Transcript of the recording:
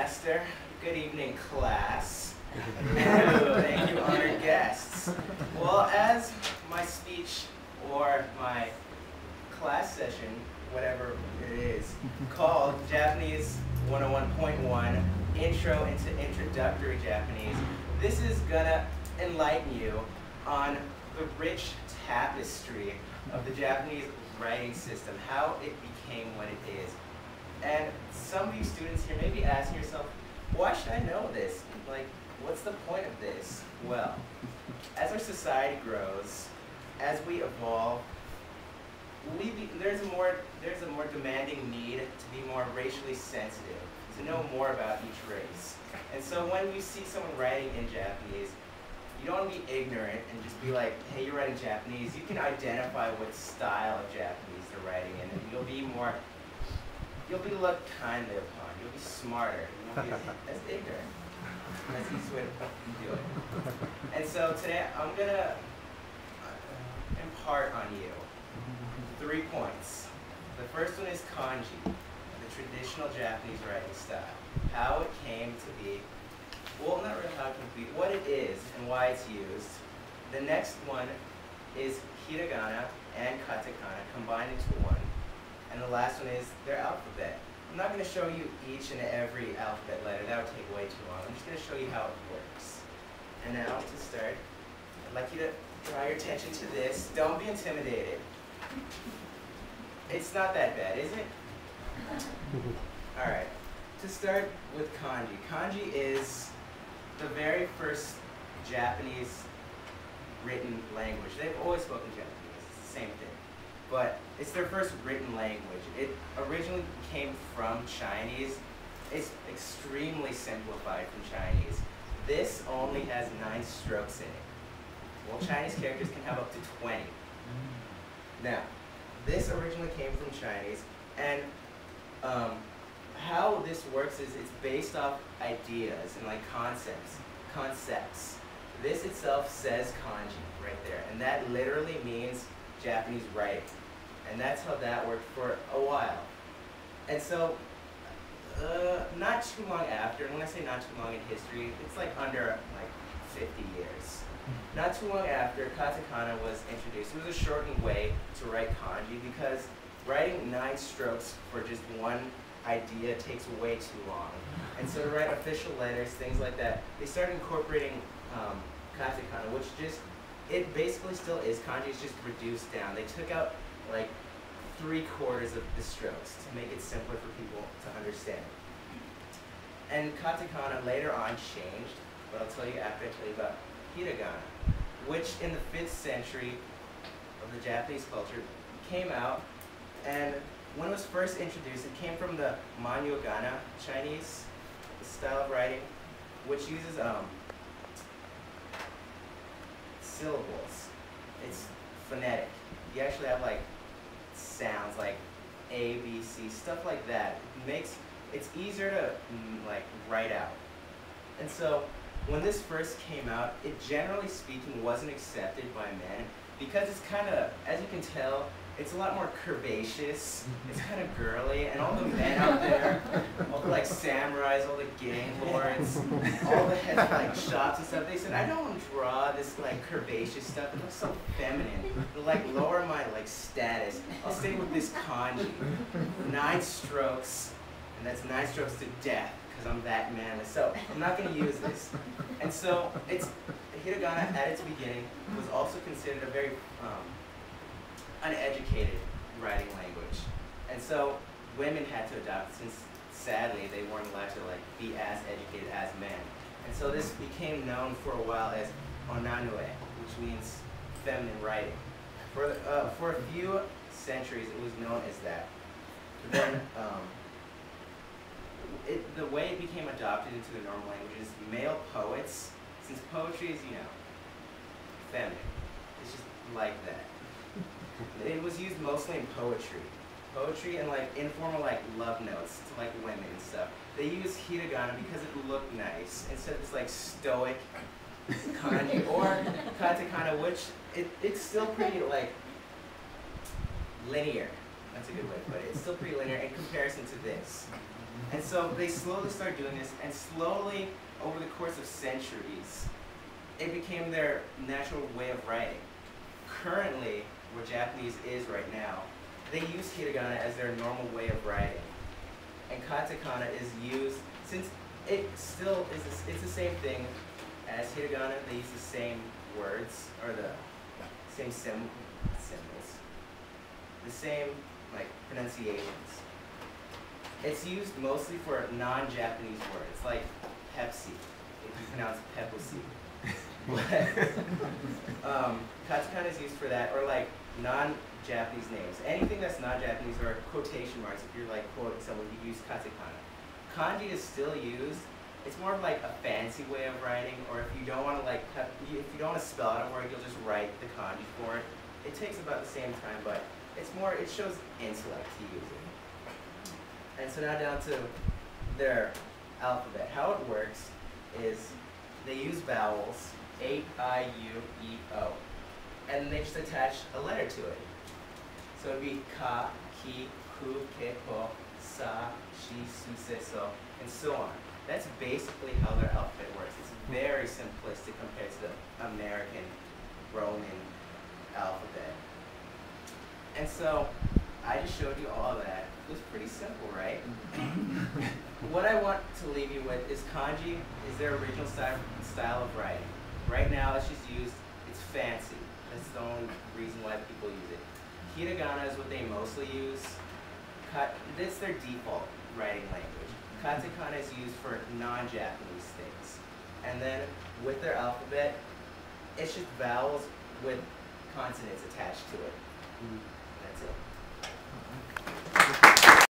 Master. Good evening, class. Thank you, honored guests. Well, as my speech or my class session, whatever it is, called Japanese 101.1, Intro into Introductory Japanese, this is gonna enlighten you on the rich tapestry of the Japanese writing system, how it became what it is. And some of you students here may be asking yourself, why should I know this? Like, what's the point of this? Well, as our society grows, as we evolve, there's a more demanding need to be more racially sensitive, to know more about each race. And so when you see someone writing in Japanese, you don't want to be ignorant and just be like, hey, you're writing Japanese. You can identify what style of Japanese they're writing in, and you'll be looked kindly upon. You'll be smarter. You won't be as ignorant. That's the easiest way to do it. And so today I'm gonna impart on you 3 points. The first one is kanji, the traditional Japanese writing style. How it came to be. Well, not really how it came to be, what it is and why it's used. The next one is hiragana and katakana combined into one. And the last one is their alphabet. I'm not going to show you each and every alphabet letter. That would take way too long. I'm just going to show you how it works. And now to start, I'd like you to draw your attention to this. Don't be intimidated. It's not that bad, is it? All right. To start with kanji. Kanji is the very first Japanese written language. They've always spoken Japanese. It's the same thing. But it's their first written language. It originally came from Chinese. It's extremely simplified from Chinese. This only has 9 strokes in it. Well, Chinese characters can have up to 20. Now, this originally came from Chinese, and how this works is it's based off ideas and like concepts. This itself says kanji right there, and that literally means Japanese writing. And that's how that worked for a while. And so, not too long after, and when I say not too long in history, it's like under like 50 years. Not too long after, katakana was introduced. It was a shortened way to write kanji because writing 9 strokes for just one idea takes way too long. And so to write official letters, things like that, they started incorporating katakana, which it basically still is kanji, it's just reduced down. They took out like 3/4 of the strokes to make it simpler for people to understand. And katakana later on changed, but I'll tell you after I tell you about hiragana, which in the 5th century of the Japanese culture came out, and when it was first introduced, it came from the Manyogana Chinese style of writing, which uses syllables. It's phonetic. You actually have like sounds like A, B, C, stuff like that. It's easier to like write out. And so when this first came out, it generally speaking wasn't accepted by men because it's kind of, as you can tell, it's a lot more curvaceous, it's kind of girly, and all the men out there, all the like samurais, all the gang lords, all the heads of like shops and stuff, they said, I don't want to draw this like curvaceous stuff, it looks so feminine, it'll like lower my like status. I'll stay with this kanji, 9 strokes, and that's 9 strokes to death, because I'm that manly, so I'm not going to use this. And so hiragana at its beginning was also considered a very uneducated writing language. And so women had to adopt it since sadly they weren't allowed to like be as educated as men. And so this became known for a while as onanue, which means feminine writing. For a few centuries it was known as that. But then the way it became adopted into the normal language is male poets, since poetry is, feminine. It's just like that. It was used mostly in poetry and like informal like love notes to like women and stuff. They used hiragana because it looked nice instead of this like stoic kanji or katakana, which it's still pretty like linear. That's a good way to put it. It's still pretty linear in comparison to this. And so they slowly started doing this, and slowly, over the course of centuries, it became their natural way of writing. Currently, where Japanese is right now, they use hiragana as their normal way of writing. And katakana is used, since it still is, it's the same thing as hiragana, they use the same words, or the same symbols, the same pronunciations. It's used mostly for non-Japanese words, like Pepsi, if you pronounce Pepsi. Katakana is used for that, or non-Japanese names. Anything that's non-Japanese, or quotation marks, if you're quoting someone, you use katakana. Kanji is still used. It's more of a fancy way of writing, or if you don't want to if you don't want to spell out a word, you'll just write the kanji for it. It takes about the same time, but it's more, it shows intellect to use it. And so now down to their alphabet. How it works is they use vowels, A, I, U, E, O, and they just attach a letter to it. So it'd be ka, ki, ku, ke, ko, sa, shi, su, se, so, and so on. That's basically how their alphabet works. It's very simplistic compared to the American Roman alphabet. And so I just showed you all of that. It was pretty simple, right? What I want to leave you with is kanji is their original style of writing. Right now it's just used, it's fancy. That's the only reason why people use it. Hiragana is what they mostly use. This is their default writing language. Katakana is used for non-Japanese things. And then with their alphabet, it's just vowels with consonants attached to it. That's it.